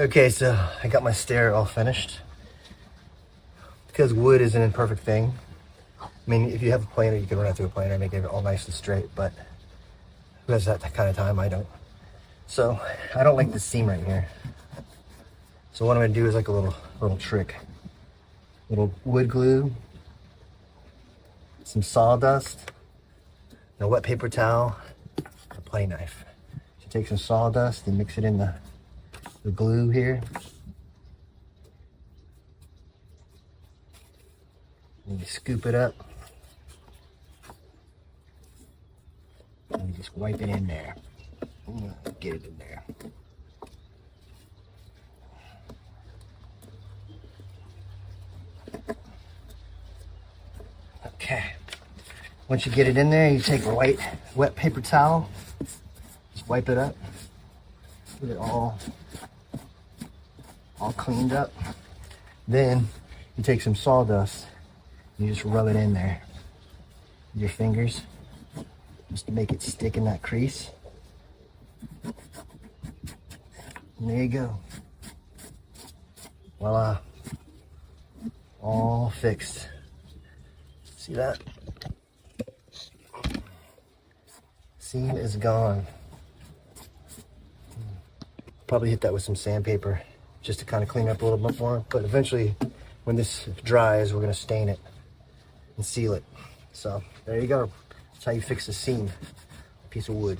Okay, so I got my stair all finished. Because wood is an imperfect thing. I mean, if you have a planer, you can run it through a planer and make it all nice and straight, but who has that kind of time? I don't. So I don't like this seam right here. So what I'm gonna do is like a little trick. Little wood glue, some sawdust, and a wet paper towel, a play knife. So take some sawdust and mix it in the glue here. And you scoop it up. And you just wipe it in there. Get it in there. Okay. Once you get it in there, you take a wet paper towel, just wipe it up, get it all cleaned up. Then you take some sawdust, and you just rub it in there with your fingers, just to make it stick in that crease. And there you go. Voila. All fixed. See that? Seam is gone. Probably hit that with some sandpaper just to kind of clean up a little bit more. But eventually, when this dries, we're going to stain it and seal it. So there you go. That's how you fix a seam, a piece of wood.